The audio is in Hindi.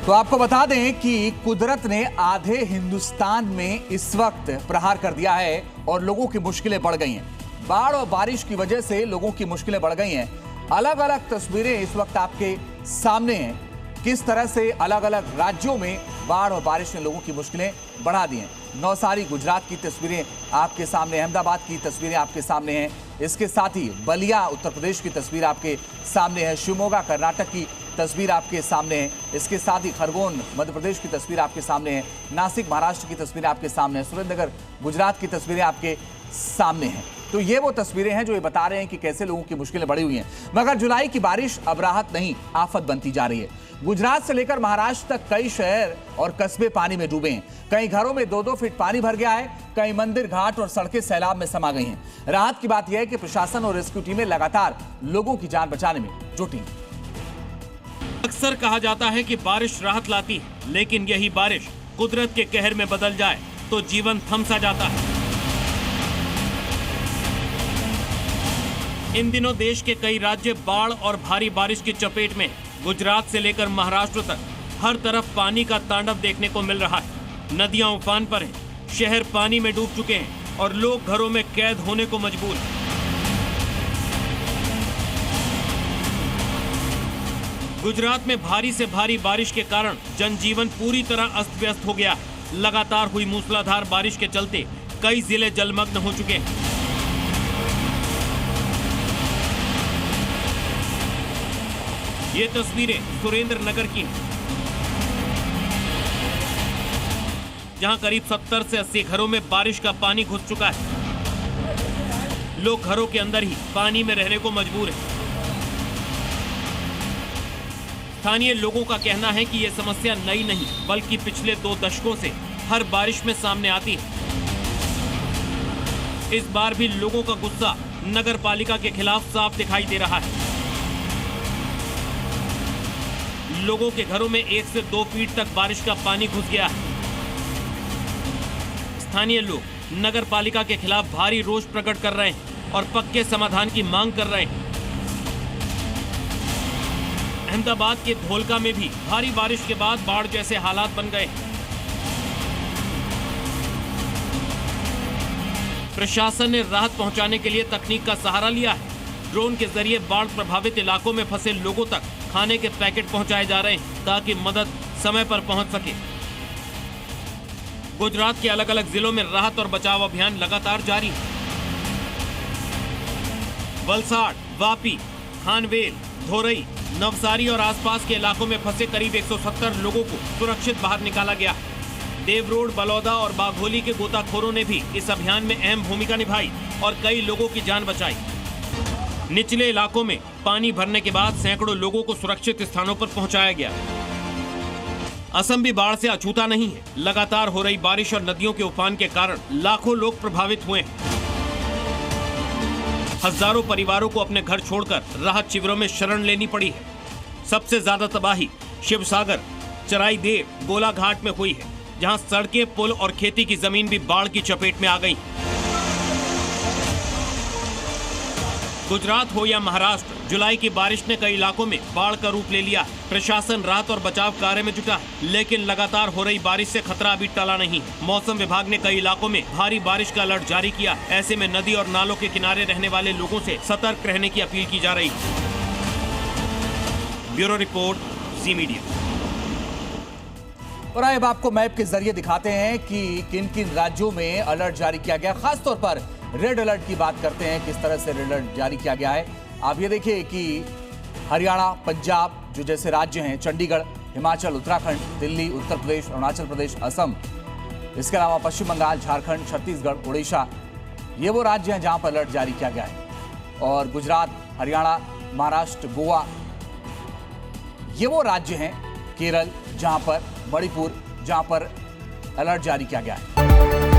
तो आपको बता दें कि कुदरत ने आधे हिंदुस्तान में इस वक्त प्रहार कर दिया है और लोगों की मुश्किलें बढ़ गई हैं। बाढ़ और बारिश की वजह से लोगों की मुश्किलें बढ़ गई हैं। अलग अलग तस्वीरें इस वक्त आपके सामने हैं, किस तरह से अलग अलग राज्यों में बाढ़ और बारिश ने लोगों की मुश्किलें बढ़ा दी हैं। नौसारी गुजरात की तस्वीरें आपके सामने, अहमदाबाद की तस्वीरें आपके सामने हैं। इसके साथ ही बलिया उत्तर प्रदेश की तस्वीर आपके सामने है, शिवमोगा कर्नाटक की तस्वीर आपके सामने है, इसके साथ ही खरगोन मध्य प्रदेश की तस्वीर आपके सामने है, नासिक महाराष्ट्र की तस्वीरें आपके सामने है, सुरेंद्रनगर गुजरात की तस्वीरें आपके सामने हैं। तो ये वो तस्वीरें हैं जो ये बता रहे हैं कि कैसे लोगों की मुश्किलें बढ़ी हुई हैं। मगर जुलाई की बारिश अब राहत नहीं, आफत बनती जा रही है। गुजरात से लेकर महाराष्ट्र तक कई शहर और कस्बे पानी में डूबे हैं। कई घरों में 2-2 फीट पानी भर गया है। कई मंदिर, घाट और सड़कें सैलाब में समा गई हैं। राहत की बात यह है कि प्रशासन और रेस्क्यू टीमें लगातार लोगों की जान बचाने में जुटी हैं। अक्सर कहा जाता है कि बारिश राहत लाती है, लेकिन यही बारिश कुदरत के कहर में बदल जाए तो जीवन थम सा जाता है। इन दिनों देश के कई राज्य बाढ़ और भारी बारिश की चपेट में। गुजरात से लेकर महाराष्ट्र तक हर तरफ पानी का तांडव देखने को मिल रहा है। नदियां उफान पर हैं, शहर पानी में डूब चुके हैं और लोग घरों में कैद होने को मजबूर हैं। गुजरात में भारी से भारी बारिश के कारण जनजीवन पूरी तरह अस्त व्यस्त हो गया है। लगातार हुई मूसलाधार बारिश के चलते कई जिले जलमग्न हो चुके हैं। ये तस्वीरें सुरेंद्रनगर की हैं, जहां करीब 70 से 80 घरों में बारिश का पानी घुस चुका है। लोग घरों के अंदर ही पानी में रहने को मजबूर हैं। स्थानीय लोगों का कहना है कि यह समस्या नई नहीं, बल्कि पिछले 2 दशकों से हर बारिश में सामने आती है। इस बार भी लोगों का गुस्सा नगर पालिका के खिलाफ साफ दिखाई दे रहा है। लोगों के घरों में 1 से 2 फीट तक बारिश का पानी घुस गया है। स्थानीय लोग नगर पालिका के खिलाफ भारी रोष प्रकट कर रहे हैं और पक्के समाधान की मांग कर रहे हैं। अहमदाबाद के धोलका में भी भारी बारिश के बाद बाढ़ जैसे हालात बन गए। प्रशासन ने राहत पहुंचाने के लिए तकनीक का सहारा लिया है। ड्रोन के जरिए बाढ़ प्रभावित इलाकों में फंसे लोगों तक खाने के पैकेट पहुंचाए जा रहे हैं ताकि मदद समय पर पहुंच सके। गुजरात के अलग अलग जिलों में राहत और बचाव अभियान लगातार जारी है। वलसाड, वापी, खानवेल, धोरई, नवसारी और आसपास के इलाकों में फंसे करीब 170 लोगों को सुरक्षित बाहर निकाला गया। देवरोड, बलौदा और बाघोली के गोताखोरों ने भी इस अभियान में अहम भूमिका निभाई और कई लोगों की जान बचाई। निचले इलाकों में पानी भरने के बाद सैकड़ों लोगों को सुरक्षित स्थानों पर पहुंचाया गया। असम भी बाढ़ से अछूता नहीं है। लगातार हो रही बारिश और नदियों के उफान के कारण लाखों लोग प्रभावित हुए हैं। हजारों परिवारों को अपने घर छोड़कर राहत शिविरों में शरण लेनी पड़ी है। सबसे ज्यादा तबाही शिवसागर, चराईदेव, गोलाघाट में हुई है, जहां सड़कें, पुल और खेती की जमीन भी बाढ़ की चपेट में आ गई। गुजरात हो या महाराष्ट्र, जुलाई की बारिश ने कई इलाकों में बाढ़ का रूप ले लिया। प्रशासन राहत और बचाव कार्य में जुटा है, लेकिन लगातार हो रही बारिश से खतरा अभी टला नहीं। मौसम विभाग ने कई इलाकों में भारी बारिश का अलर्ट जारी किया। ऐसे में नदी और नालों के किनारे रहने वाले लोगों से सतर्क रहने की अपील की जा रही है। ब्यूरो रिपोर्ट, जी मीडिया। और अब आपको मैप के जरिए दिखाते हैं कि किन किन राज्यों में अलर्ट जारी किया गया। खासतौर पर रेड अलर्ट की बात करते हैं, किस तरह से रेड अलर्ट जारी किया गया है। आप ये देखिए कि हरियाणा, पंजाब जो जैसे राज्य हैं, चंडीगढ़, हिमाचल, उत्तराखंड, दिल्ली, उत्तर प्रदेश, अरुणाचल प्रदेश, असम, इसके अलावा पश्चिम बंगाल, झारखंड, छत्तीसगढ़, उड़ीसा, ये वो राज्य हैं जहां पर अलर्ट जारी किया गया है। और गुजरात, हरियाणा, महाराष्ट्र, गोवा, ये वो राज्य हैं, केरल, जहां पर मणिपुर, जहां पर अलर्ट जारी किया गया है।